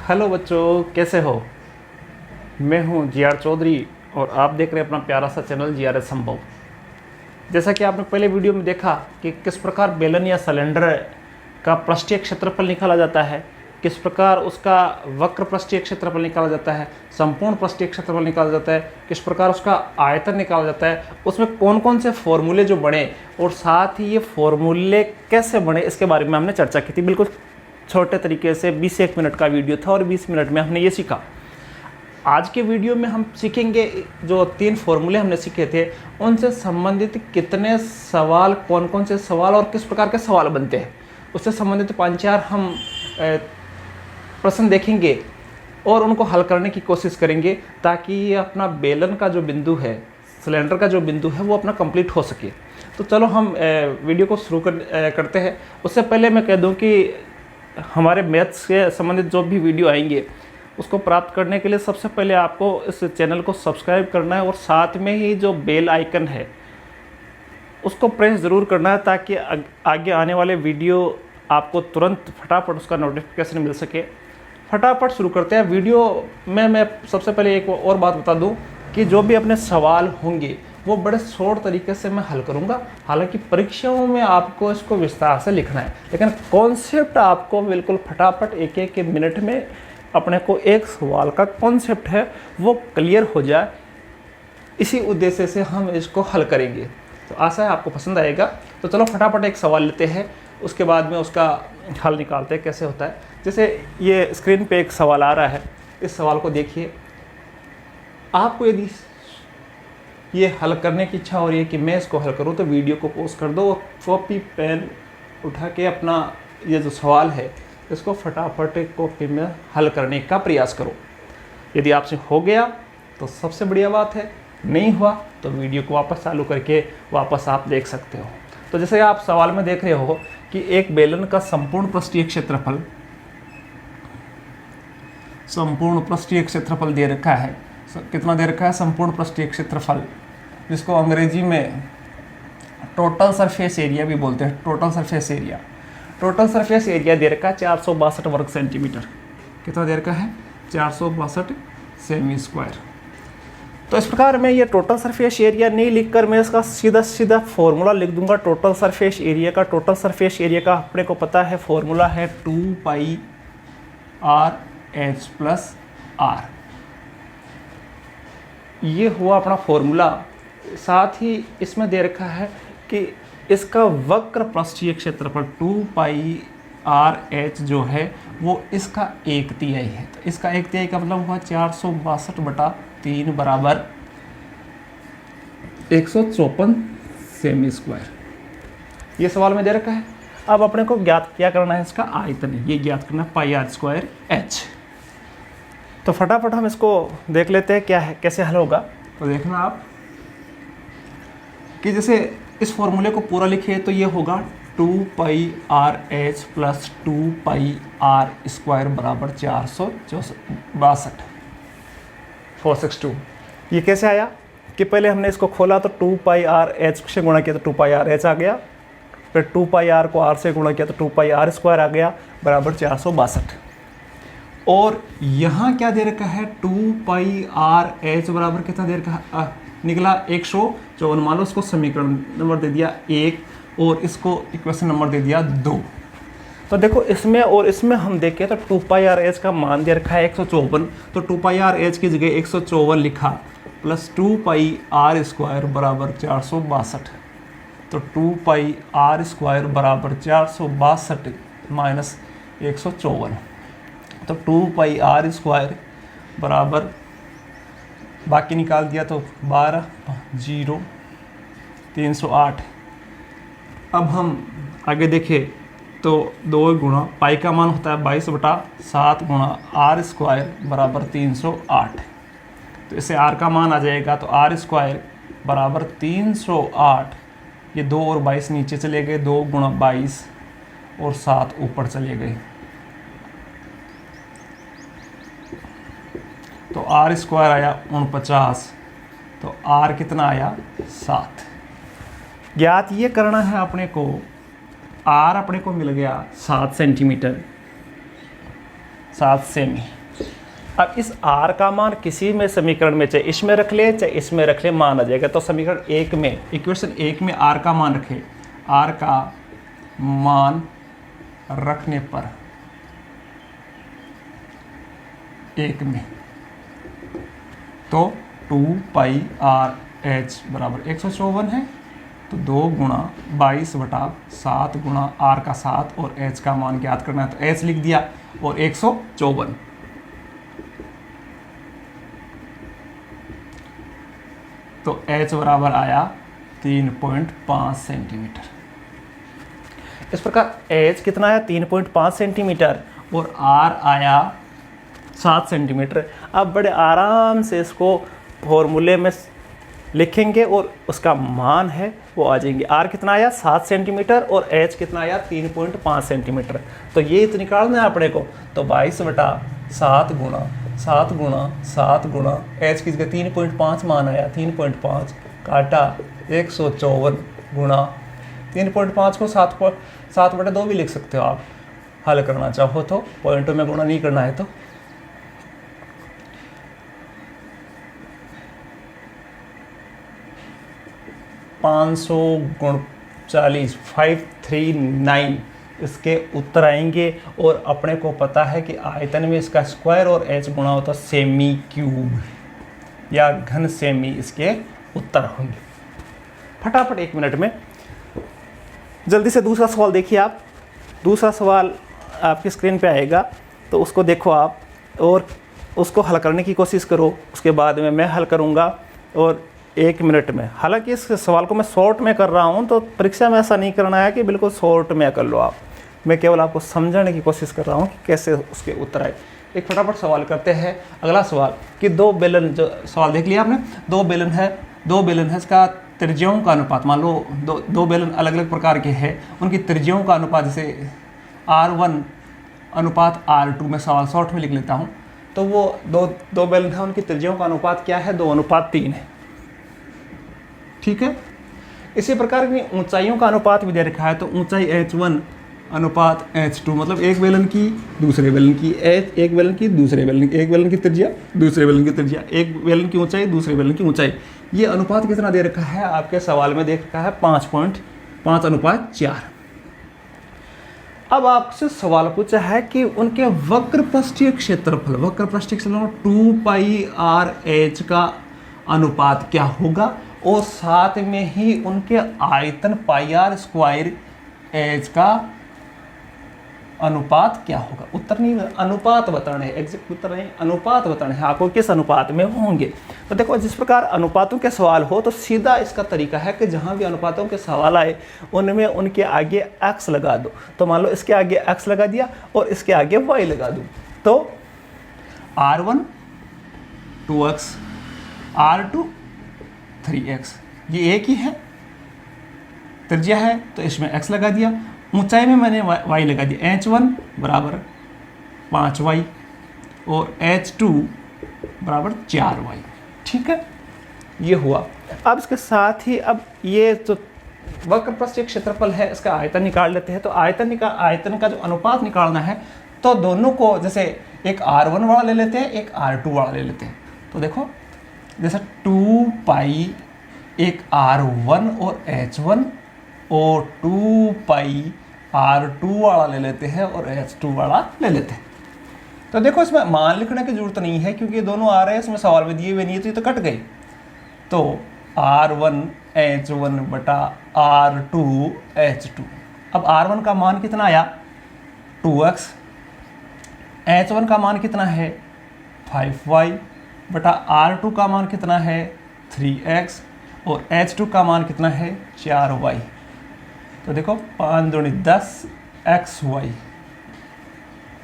Hello बच्चों, कैसे हो। मैं हूं जी.आर. चौधरी और आप देख रहे हैं अपना प्यारा सा चैनल जी.आर.एस. संभव। जैसा कि आपने पहले वीडियो में देखा कि किस प्रकार बेलन या सिलेंडर का पृष्ठीय क्षेत्रफल निकाला जाता है, किस प्रकार उसका वक्र पृष्ठीय क्षेत्रफल निकाला जाता है, संपूर्ण पृष्ठीय क्षेत्रफल निकाला जाता है, किस प्रकार उसका आयतन निकाला जाता है, उसमें कौन कौन से फॉर्मूले जो बने और साथ ही ये फॉर्मूले कैसे बने, इसके बारे में हमने चर्चा की थी। बिल्कुल छोटे तरीके से 20 मिनट का वीडियो था और 20 मिनट में हमने ये सीखा। आज के वीडियो में हम सीखेंगे जो 3 फॉर्मूले हमने सीखे थे उनसे संबंधित कितने सवाल, कौन कौन से सवाल और किस प्रकार के सवाल बनते हैं, उससे संबंधित 5-4 हम प्रश्न देखेंगे और उनको हल करने की कोशिश करेंगे ताकि ये अपना बेलन का जो बिंदु है, सिलेंडर का जो बिंदु है वो अपना कंप्लीट हो सके। तो चलो हम वीडियो को शुरू करते हैं। उससे पहले मैं कह दूं कि हमारे मैथ्स से संबंधित जो भी वीडियो आएंगे उसको प्राप्त करने के लिए सबसे पहले आपको इस चैनल को सब्सक्राइब करना है और साथ में ही जो बेल आइकन है उसको प्रेस ज़रूर करना है ताकि आगे आने वाले वीडियो आपको तुरंत फटाफट उसका नोटिफिकेशन मिल सके। फटाफट शुरू करते हैं वीडियो में। मैं सबसे पहले एक और बात बता दूं कि जो भी अपने सवाल होंगे वो बड़े शॉर्ट तरीके से मैं हल करूंगा। हालांकि परीक्षाओं में आपको इसको विस्तार से लिखना है, लेकिन कॉन्सेप्ट आपको बिल्कुल फटाफट एक एक मिनट में अपने को एक सवाल का कॉन्सेप्ट है वो क्लियर हो जाए, इसी उद्देश्य से हम इसको हल करेंगे। तो आशा है आपको पसंद आएगा। तो चलो फटाफट एक सवाल लेते हैं, उसके बाद में उसका हल निकालते हैं कैसे होता है। जैसे ये स्क्रीन पे एक सवाल आ रहा है, इस सवाल को देखिए। आपको यदि ये हल करने की इच्छा हो रही है कि मैं इसको हल करूं तो वीडियो को पॉज कर दो और कॉपी पेन उठा के अपना ये जो सवाल है इसको फटाफट कॉपी में हल करने का प्रयास करो। यदि आपसे हो गया तो सबसे बढ़िया बात है, नहीं हुआ तो वीडियो को वापस चालू करके वापस आप देख सकते हो। तो जैसे आप सवाल में देख रहे हो कि एक बेलन का संपूर्ण पृष्ठीय क्षेत्रफल दे रखा है। कितना दे रखा है? संपूर्ण पृष्ठीय क्षेत्रफल, जिसको अंग्रेजी में टोटल सरफेस एरिया भी बोलते हैं। टोटल सरफेस एरिया दे रखा है 462 वर्ग सेंटीमीटर। कितना दे रखा है? 462 सेमी स्क्वायर। तो इस प्रकार मैं ये टोटल सरफेस एरिया नहीं लिखकर मैं इसका सीधा फॉर्मूला लिख दूंगा। टोटल सरफेस एरिया का अपने को पता है, फॉर्मूला है 2πr h + r। ये हुआ अपना फॉर्मूला। साथ ही इसमें दे रखा है कि इसका वक्र पृष्ठीय क्षेत्रफल 2πr h जो है वो इसका 1/3 है। तो इसका 1/3 का मतलब हुआ 462/3 बराबर 154 सेमी स्क्वायर। ये सवाल में दे रखा है। अब अपने को ज्ञात क्या करना है? इसका आयतन है, ये ज्ञात करना है πr²h। तो फटाफट हम इसको देख लेते हैं क्या है, कैसे हल होगा। तो देखना आप कि जैसे इस फॉर्मूले को पूरा लिखे तो ये होगा 2πrh + 2πr² बराबर 462। ये कैसे आया कि पहले हमने इसको खोला तो 2πrh से गुणा किया तो 2πrh आ गया, फिर 2πr को r से गुणा किया तो 2πr² आ गया बराबर 462। और यहाँ क्या दे रखा है? 2πrh बराबर कितना दे रखा निकला? 154। मान लो इसको समीकरण नंबर दे दिया 1 और इसको इक्वेशन नंबर दे दिया 2। तो देखो इसमें और इसमें हम देखें तो 2πrh का मान दे रखा है 154, तो 2πrh की जगह 154 लिखा प्लस 2πr² बराबर 462। तो 2πr² बराबर 462 माइनस 154। तो 2πr² बराबर बाकी निकाल दिया तो 12 0 308। अब हम आगे देखें तो 2 गुणा पाई का मान होता है 22/7 गुणा r² बराबर 308। तो इसे r का मान आ जाएगा तो r² बराबर 308। ये 2 और 22 नीचे चले गए, 2 गुणा 22 और 7 ऊपर चले गए। तो r² आया 49, तो r कितना आया? 7। ज्ञात ये करना है अपने को, r अपने को मिल गया 7 सेंटीमीटर। 7 सेमी। अब इस r का मान किसी में समीकरण में, चाहे इसमें रख ले चाहे इसमें रख ले, मान आ जाएगा। तो समीकरण 1 में, इक्वेशन 1 में r का मान रखे, r का मान रखने पर 1 में, तो 2 पाई आर एच बराबर 154 है। तो 2 गुणा 22/7 गुणा आर का 7 और एच का मान ज्ञात करना है, तो एच लिख दिया और 154। तो एच बराबर आया 3.5 सेंटीमीटर। इस प्रकार एच कितना आया 3.5 सेंटीमीटर और आर आया 7 सेंटीमीटर। अब बड़े आराम से इसको फॉर्मूले में लिखेंगे और उसका मान है वो आ जाएंगे। आर कितना आया 7 सेंटीमीटर और एच कितना आया 3.5 सेंटीमीटर। तो ये तो निकालना है अपने को। तो 22/7 गुणा 7 गुणा 7 गुणा एच की जगह 3.5 मान आया, 3.5 काटा 154 गुणा 3.5 को 7/2 भी लिख सकते हो आप, हल करना चाहो तो, पॉइंटों में गुणा नहीं करना है तो। $539 539 इसके उत्तर आएंगे। और अपने को पता है कि आयतन में इसका स्क्वायर और एच गुणा होता सेमी क्यूब या घन सेमी, इसके उत्तर होंगे। फटाफट 1 मिनट में जल्दी से दूसरा सवाल देखिए आप। दूसरा सवाल आपकी स्क्रीन पे आएगा, तो उसको देखो आप और उसको हल करने की कोशिश करो। उसके बाद में मैं हल करूँगा और 1 मिनट में। हालांकि इस सवाल को मैं शॉर्ट में कर रहा हूं, तो परीक्षा में ऐसा नहीं करना है कि बिल्कुल शॉर्ट में कर लो आप। मैं केवल आपको समझाने की कोशिश कर रहा हूं कि कैसे उसके उत्तर आए। एक फटाफट सवाल करते हैं। अगला सवाल कि 2 बेलन, जो सवाल देख लिया आपने, 2 बेलन है, इसका त्रिज्याओं का अनुपात, मान लो दो बेलन अलग अलग प्रकार के हैं, उनकी त्रिज्याओं का अनुपात, जैसे R1 अनुपात R2, मैं सवाल शॉर्ट में लिख लेता हूँ। तो वो दो बेलन है, उनकी त्रिज्याओं का अनुपात क्या है, 2:3 है। ठीक है। इसी प्रकार की ऊंचाइयों का अनुपात भी दे रखा है। तो ऊंचाई H1 अनुपात H2, मतलब एक बेलन की दूसरे बेलन की, एक बेलन की दूसरे बेलन की, एक बेलन की त्रिज्या दूसरे बेलन की त्रिज्या, एक बेलन की ऊंचाई दूसरे बेलन की ऊंचाई। ये अनुपात कितना दे रखा है आपके सवाल में, दे रखा है 5.5:4। अब आपसे सवाल पूछा है कि उनके वक्र पृष्ठीय क्षेत्रफल, 2 पाई आर एच का अनुपात क्या होगा, और साथ में ही उनके आयतन पाई आर स्क्वायर एच का अनुपात क्या होगा। उत्तर नहीं, अनुपात बताना है, एग्जैक्ट उत्तर नहीं, अनुपात बताना है आपको किस अनुपात में होंगे। तो देखो, जिस प्रकार अनुपातों के सवाल हो तो सीधा इसका तरीका है कि जहाँ भी अनुपातों के सवाल आए उनमें उनके आगे x लगा दो। तो मान लो इसके आगे x लगा दिया और इसके आगे y लगा दूँ, तो R1 2x, R2 3x, ये एक ही है, त्रिज्या है तो इसमें x लगा दिया। ऊंचाई में मैंने y लगा दिया, H1 बराबर 5y और H2 बराबर 4y। ठीक है, ये हुआ। अब इसके साथ ही अब ये जो वक्र पृष्ठीय क्षेत्रफल है इसका आयतन निकाल लेते हैं। तो आयतन का जो अनुपात निकालना है, तो दोनों को, जैसे एक R1 वाला ले लेते हैं, एक R2 वाला ले लेते हैं। तो देखो, जैसे 2 पाई एक R1 और H1 और 2 पाई R2 वाला ले लेते हैं और H2 वाला ले लेते हैं। तो देखो, इसमें मान लिखने की जरूरत नहीं है क्योंकि ये दोनों आ रहे हैं, इसमें सवाल में दिए हुए नहीं है, तो ये तो कट गए। तो R1 H1 बटा R2 H2। अब R1 का मान कितना आया 2x, H1 का मान कितना है 5y बटा R2 का मान कितना है 3x और H2 का मान कितना है 4y। तो देखो 5 दूनी 10 xy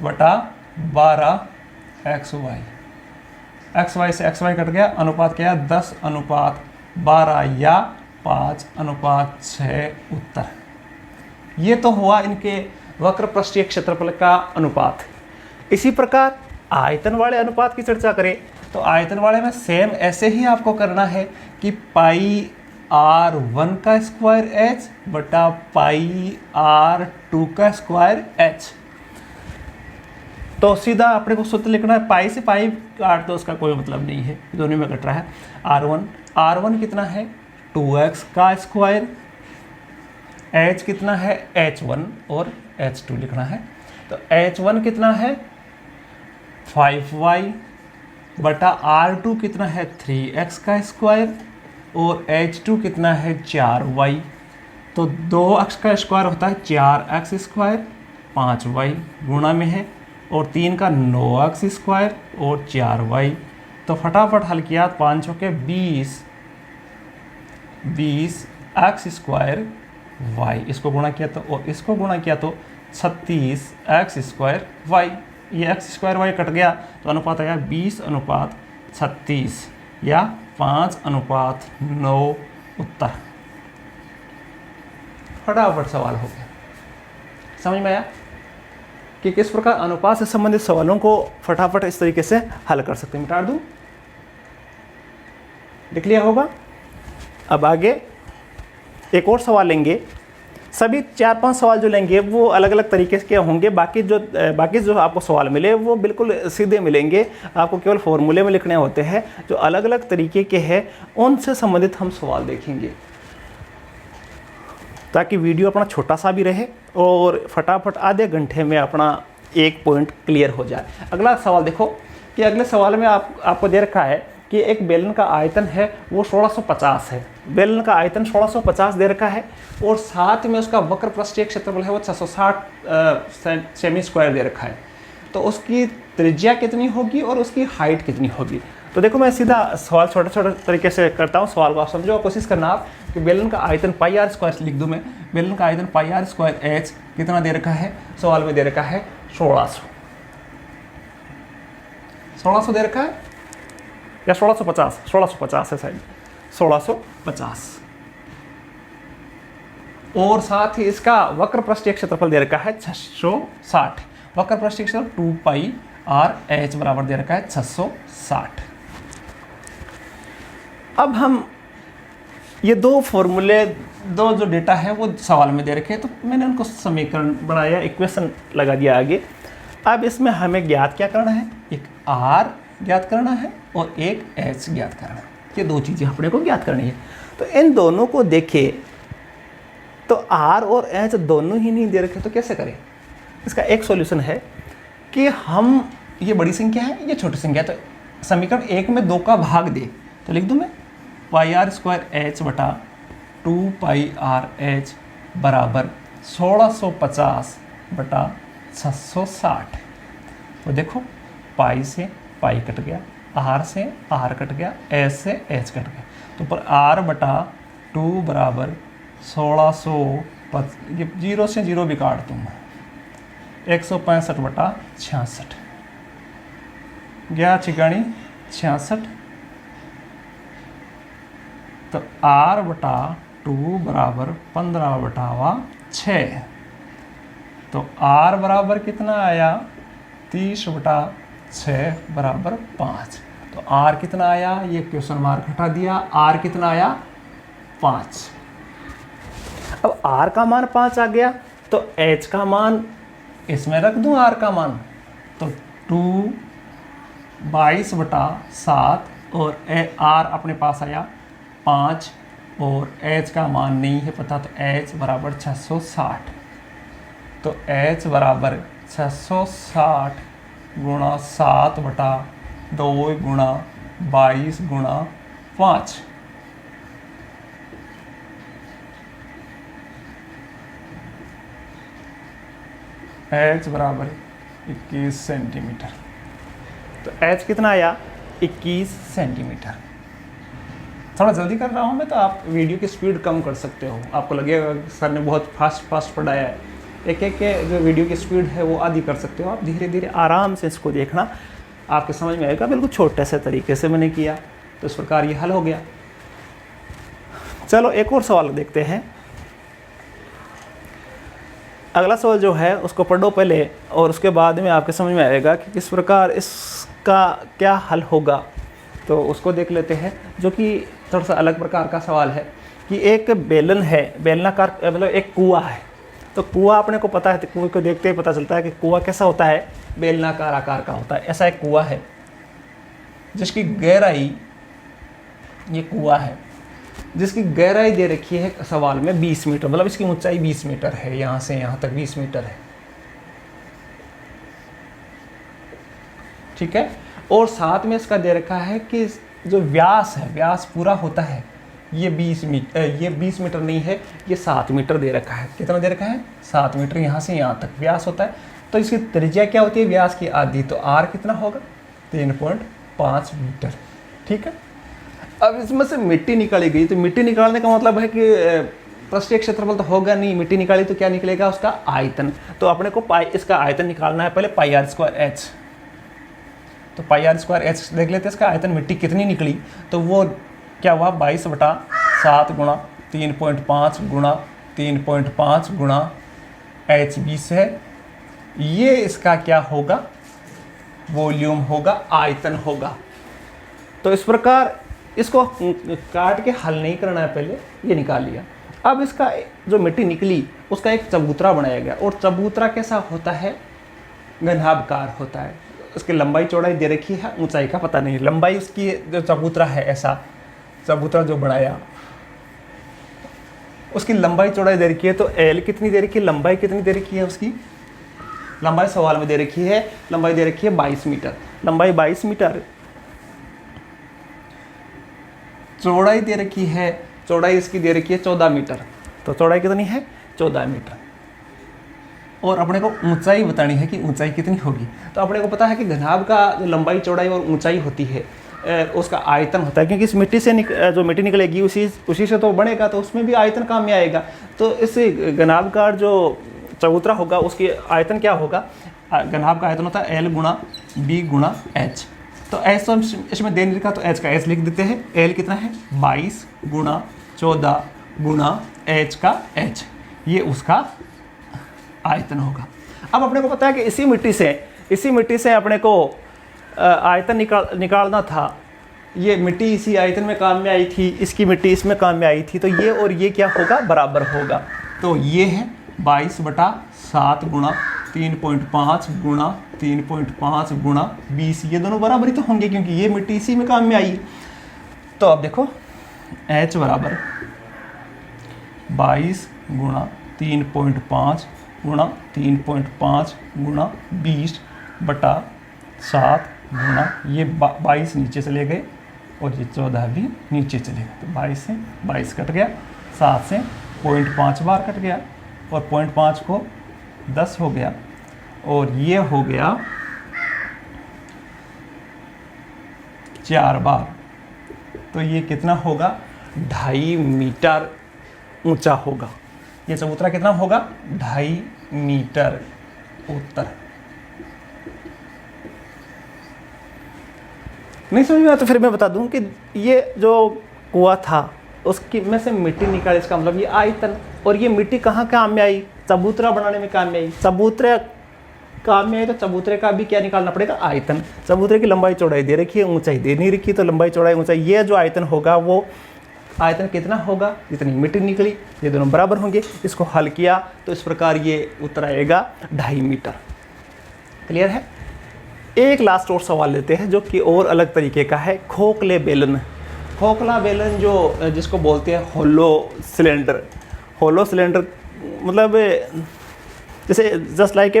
बटा 12 xy, xy से xy कट गया, अनुपात क्या है 10:12 या 5:6 उत्तर। ये तो हुआ इनके वक्र पृष्ठीय क्षेत्रफल का अनुपात। इसी प्रकार आयतन वाले अनुपात की चर्चा करें तो आयतन वाले में सेम ऐसे ही आपको करना है कि पाई R1 का स्क्वायर h बटा पाई R2 का स्क्वायर h। तो सीधा अपने को सूत्र लिखना है, पाई से पाई काट दो, उसका कोई मतलब नहीं है, दोनों में कट रहा है। R1 कितना है 2x का स्क्वायर, h कितना है h1 और h2 लिखना है। तो h1 कितना है 5y बटा R2 कितना है 3x का स्क्वायर और h2 कितना है 4y। तो 2x का स्क्वायर होता है 4x स्क्वायर, 5y गुणा में है, और 3 का 9x स्क्वायर और 4y। तो फटाफट हल किया, 5 के 20 x स्क्वायर y, इसको गुणा किया तो और इसको गुणा किया तो 36 x स्क्वायर y। ये x स्क्वायर y कट गया तो अनुपात आया 20:36 या 5:9 उत्तर। फटाफट सवाल हो गया। समझ में आया कि किस प्रकार अनुपात से संबंधित सवालों को फटाफट इस तरीके से हल कर सकते हैं। मिटा दूं, लिख लिया होगा। अब आगे एक और सवाल लेंगे, सभी 4-5 सवाल जो लेंगे वो अलग अलग तरीके के होंगे। बाकी जो आपको सवाल मिले वो बिल्कुल सीधे मिलेंगे, आपको केवल फॉर्मूले में लिखने होते हैं। जो अलग अलग तरीके के हैं उनसे संबंधित हम सवाल देखेंगे, ताकि वीडियो अपना छोटा सा भी रहे और फटाफट आधे घंटे में अपना एक पॉइंट क्लियर हो जाए। अगला सवाल देखो कि अगले सवाल में आपको दे रखा है कि एक बेलन का आयतन है वो 1650 है। बेलन का आयतन 1650 दे रखा है और साथ में उसका वक्र पृष्ठीय क्षेत्रफल है वो 660 सेमी स्क्वायर दे रखा है। तो उसकी त्रिज्या कितनी होगी और उसकी हाइट कितनी होगी। तो देखो मैं सीधा सवाल छोटे छोटे तरीके से करता हूँ। सवाल को आप समझो, कोशिश करना आप कि बेलन का आयतन पाई आर स्क्वायर लिख दूँ मैं। बेलन का आयतन पाई आर स्क्वायर एच कितना दे रखा है, सवाल में दे रखा है 1600 दे रखा है या 1650 है शायद, 1650। और साथ ही इसका वक्र पृष्ठीय क्षेत्रफल दे रखा है 660। वक्र पृष्ठीय क्षेत्रफल 2 पाई आर एच बराबर दे रखा है 660। अब हम ये दो फॉर्मूले, दो जो डेटा है वो सवाल में दे रखे हैं, तो मैंने उनको समीकरण बनाया, इक्वेशन लगा दिया आगे। अब इसमें हमें ज्ञात क्या करना है, एक r ज्ञात करना है और एक h ज्ञात करना है। ये दो चीज़ें अपने को ज्ञात करनी है। तो इन दोनों को देखें तो r और h दोनों ही नहीं दे रखे, तो कैसे करें। इसका एक सॉल्यूशन है कि हम, ये बड़ी संख्या है ये छोटी संख्या है, तो समीकरण 1 में 2 का भाग दे, तो लिख दूँ मैं पाई आर स्क्वायर एच बटा 2 पाई आर एच बराबर 1650 बटा 660। तो देखो पाई से पाई कट गया, आर से आर कट गया, एच से एच कट गया, तो पर आर बटा 2 बराबर 1650, ये 0 से 0 भी काट दूँगा, 165 बटा 66 गया छिगाणी 66। तो r बटा 2 बराबर 15 बटावा 6। तो r बराबर कितना आया 30 बटा 6 बराबर 5। तो r कितना आया, ये क्वेश्चन मार्क हटा दिया, r कितना आया 5। अब r का मान 5 आ गया तो h का मान इसमें रख दूं, r का मान तो 22 बटा 7 और r अपने पास आया 5 और h का मान नहीं है पता, तो h बराबर 660। तो h बराबर 660 गुणा 7 बटा 2 गुणा 22 गुणा 5। h बराबर 21 सेंटीमीटर। तो h कितना आया 21 सेंटीमीटर। थोड़ा जल्दी कर रहा हूँ मैं, तो आप वीडियो की स्पीड कम कर सकते हो। आपको लगेगा सर ने बहुत फास्ट पढ़ाया है, एक एक के जो वीडियो की स्पीड है वो आधी कर सकते हो। आप धीरे धीरे आराम से इसको देखना, आपके समझ में आएगा। बिल्कुल छोटे से तरीके से मैंने किया, तो इस प्रकार ये हल हो गया। चलो एक और सवाल देखते हैं। अगला सवाल जो है उसको पढ़ो पहले, और उसके बाद में आपके समझ में आएगा कि किस प्रकार इसका क्या हल होगा। तो उसको देख लेते हैं, जो कि थोड़ा सा अलग प्रकार का सवाल है कि एक बेलन है, बेलनाकार, मतलब एक कुआं है, तो कुआं अपने को पता है, तो कुएं को देखते ही पता चलता है कि कुआं कैसा होता है, बेलनाकार आकार का होता है। ऐसा एक कुआं है जिसकी गहराई, ये कुआं है जिसकी गहराई दे रखी है सवाल में 20 मीटर, मतलब इसकी ऊंचाई 20 मीटर है, यहाँ से यहाँ तक 20 मीटर है, ठीक है। और साथ में इसका दे रखा है कि जो व्यास है, व्यास पूरा होता है ये 20 मीटर, ये 20 मीटर नहीं है, ये 7 मीटर दे रखा है। कितना दे रखा है? 7 मीटर यहाँ से यहाँ तक व्यास होता है। तो इसकी त्रिज्या क्या होती है? व्यास की आधी, तो आर कितना होगा? 3.5 मीटर, ठीक है। अब इसमें से मिट्टी निकाली गई, तो मिट्टी निकालने का मतलब है कि पृष्ठीय क्षेत्रफल तो होगा नहीं, मिट्टी निकाली तो क्या निकलेगा? उसका आयतन। तो अपने को इसका आयतन निकालना है, पहले पाई आर स्क्वायर एच। तो पाई आर स्क्वायर एच देख लेते हैं, इसका आयतन मिट्टी कितनी निकली, तो वो क्या हुआ? 22/7 गुणा 3.5 गुणा 3.5 गुणा एच 20 है। ये इसका क्या होगा? वॉल्यूम होगा, आयतन होगा। तो इस प्रकार इसको काट के हल नहीं करना है, पहले ये निकाल लिया। अब इसका जो मिट्टी निकली उसका एक चबूतरा बनाया गया, और चबूतरा कैसा होता है? घनाभकार होता है। उसकी लंबाई चौड़ाई दे रखी है, ऊंचाई का पता नहीं। लंबाई उसकी जो चबूतरा है, ऐसा चबूतरा जो बनाया उसकी लंबाई चौड़ाई दे रखी है, तो एल कितनी दे रखी है, लंबाई कितनी दे रखी है? उसकी लंबाई सवाल में दे रखी है, लंबाई दे रखी है 22 मीटर, लंबाई 22 मीटर। चौड़ाई दे रखी है, चौड़ाई इसकी दे रखी है 14 मीटर, तो चौड़ाई कितनी है? 14 मीटर। और अपने को ऊंचाई बतानी है कि ऊंचाई कितनी होगी। तो अपने को पता है कि घनाभ का जो लंबाई चौड़ाई और ऊंचाई होती है उसका आयतन होता है, क्योंकि इस मिट्टी से जो मिट्टी निकलेगी उसी से तो बनेगा, तो उसमें भी आयतन काम में आएगा। तो इस घनाभ का जो चबूतरा होगा उसकी आयतन क्या होगा? घनाभ का आयतन होता है एल गुणा बी गुणा एच। तो एच तो इसमें दे नहीं लिखा, तो एच का एच लिख देते हैं। एल कितना है? 22 गुणा 14 गुणा एच का एच, ये उसका आयतन होगा। अब अपने को पता है कि इसी मिट्टी से अपने को आयतन निकालना था। ये मिट्टी इसी आयतन में काम में आई थी, इसकी मिट्टी इसमें काम में आई थी, तो ये और ये क्या होगा? बराबर होगा। तो ये है 22/7 गुणा 3.5 गुणा 3.5 गुणा 20, ये दोनों बराबर ही तो होंगे क्योंकि ये मिट्टी इसी में काम में आई। तो अब देखो H बराबर 22 गुणा 3.5 गुणा 3.5 गुणा 20/7 गुणा ये 22 नीचे चले गए और ये 14 भी नीचे चले गए। तो 22 से 22 कट गया, 7 से 0.5 बार कट गया और 0.5 को 10 हो गया, और ये हो गया 4 बार। तो ये कितना होगा? 2.5 मीटर ऊंचा होगा। ये चबूतरा कितना होगा? 2.5 मीटर उत्तर। नहीं समझ में आया तो फिर मैं बता दूं कि ये जो कुआं था उसकी में से मिट्टी निकाली, इसका मतलब ये आयतन। और ये मिट्टी कहाँ काम में आई? चबूतरा बनाने में काम में आई। चबूतरा काम में आई तो चबूतरे का भी क्या निकालना पड़ेगा? आयतन। चबूतरे की लंबाई चौड़ाई दे रखी है, ऊंचाई दे नहीं रखी, तो लंबाई चौड़ाई ऊंचाई, ये जो आयतन होगा वो आयतन कितना होगा? जितनी मिट्टी निकली, ये दोनों बराबर होंगे। इसको हल किया तो इस प्रकार ये उत्तर आएगा 2.5 मीटर। क्लियर है? एक लास्ट और सवाल लेते हैं जो कि और अलग तरीके का है। खोखले बेलन। खोखला बेलन जो जिसको बोलते हैं होलो सिलेंडर। होलो सिलेंडर मतलब जैसे जस्ट लाइक ए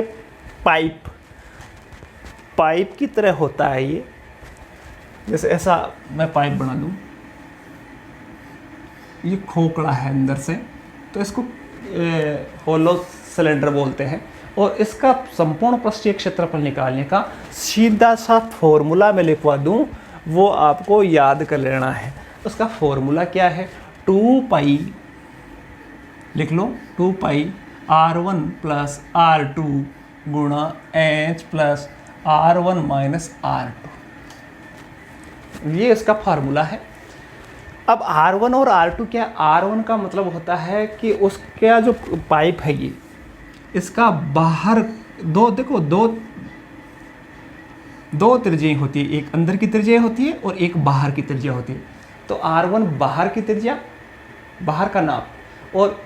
पाइप की तरह होता है ये। जैसे ऐसा मैं पाइप बना लूँ, ये खोखला है अंदर से, तो इसको होलो सिलेंडर बोलते हैं। और इसका संपूर्ण पृष्ठीय क्षेत्रफल निकालने का सीधा सा फॉर्मूला मैं लिखवा दूं, वो आपको याद कर लेना है। उसका फॉर्मूला क्या है? 2 पाई लिख लो, 2 पाई R1 प्लस R2 गुणा H plus R1 minus R2, ये इसका फार्मूला है। अब R1 और R2 क्या? R1 का मतलब होता है कि उसका जो पाइप है ये, इसका बाहर दो त्रिज्याएं होती है, एक अंदर की त्रिज्या होती है और एक बाहर की त्रिज्या होती है। तो R1 बाहर की त्रिज्या, बाहर का नाप, और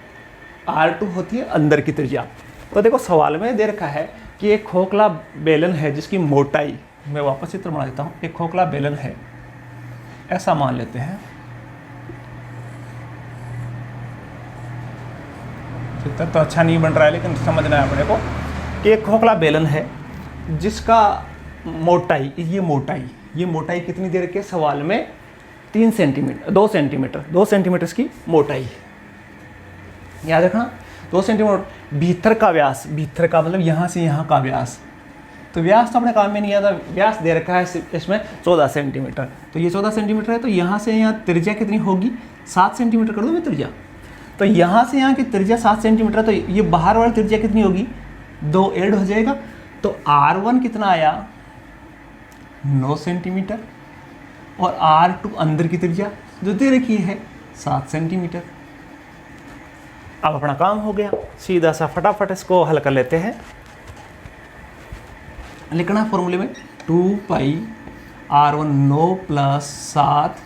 R2 होती है अंदर की त्रिज्या। तो देखो सवाल में दे रखा है कि एक खोखला बेलन है जिसकी मोटाई, मैं वापस चित्र बना देता हूँ, एक खोखला बेलन है ऐसा मान लेते हैं, चित्र तो अच्छा नहीं बन रहा है लेकिन समझना है अपने को कि एक खोखला बेलन है जिसका मोटाई, ये मोटाई कितनी देर के सवाल में 2 सेंटीमीटर की मोटाई, याद रखना 2 सेंटीमीटर। भीतर का व्यास, भीतर का मतलब यहाँ से यहाँ का व्यास, तो व्यास तो अपने काम में नहीं आता, व्यास दे रखा है इसमें 14 सेंटीमीटर, तो ये 14 सेंटीमीटर है, तो यहाँ से यहाँ त्रिज्या कितनी होगी 7 सेंटीमीटर कर दो मैं त्रिज्या, तो यहाँ से यहाँ की त्रिज्या 7 सेंटीमीटर, तो ये बाहर वाली त्रिज्या कितनी होगी 2 ऐड हो जाएगा, तो R1 कितना आया 9 सेंटीमीटर और R2 अंदर की त्रिज्या जो दे रखी है 7 सेंटीमीटर। अब अपना काम हो गया, सीधा सा फटाफट इसको हल कर लेते हैं। लिखना फॉर्मूले में 2 पाई R1 9 प्लस 7,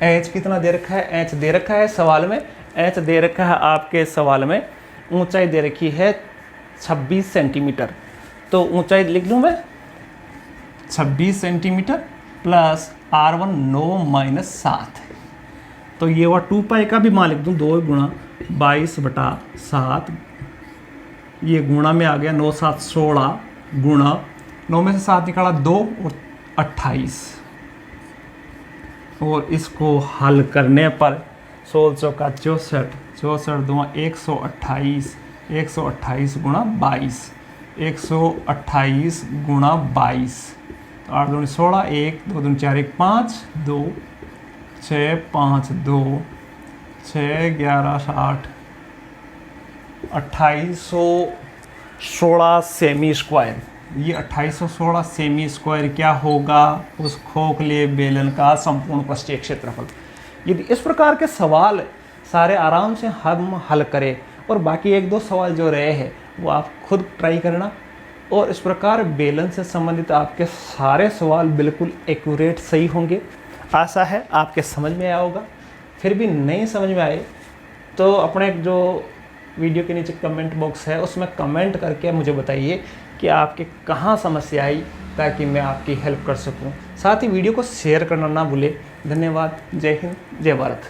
H कितना दे रखा है, H दे रखा है सवाल में, H दे रखा है आपके सवाल में, ऊंचाई दे रखी है 26 सेंटीमीटर, तो ऊंचाई लिख लूँ मैं 26 सेंटीमीटर प्लस R1 9 माइनस 7, तो ये हुआ 2 पाई का भी मान लिख दूँ 2 गुणा 22/7, ये गुणा में आ गया 9 7 16 गुणा 9 में से 7 निकाला 2 और 28, और इसको हल करने पर 16 चौका 64, 64 दूँ 128, 128 गुणा 22, 128 गुणा 22, तो 8 दूनी 16, 1 2 दूनी 4 1 5 2 6 5 2 6 11 60, 2816 सेमी स्क्वायर, ये 2816 सेमी स्क्वायर क्या होगा उस खोखले बेलन का संपूर्ण पृष्ठीय क्षेत्रफल। यदि इस प्रकार के सवाल सारे आराम से हम हल करें और बाकी 1-2 सवाल जो रहे हैं वो आप खुद ट्राई करना, और इस प्रकार बेलन से संबंधित आपके सारे सवाल बिल्कुल एक्यूरेट सही होंगे। आशा है आपके समझ में आया होगा। फिर भी नहीं समझ में आए तो अपने जो वीडियो के नीचे कमेंट बॉक्स है उसमें कमेंट करके मुझे बताइए कि आपके कहाँ समस्या आई, ताकि मैं आपकी हेल्प कर सकूं। साथ ही वीडियो को शेयर करना ना भूलें। धन्यवाद। जय हिंद, जय भारत।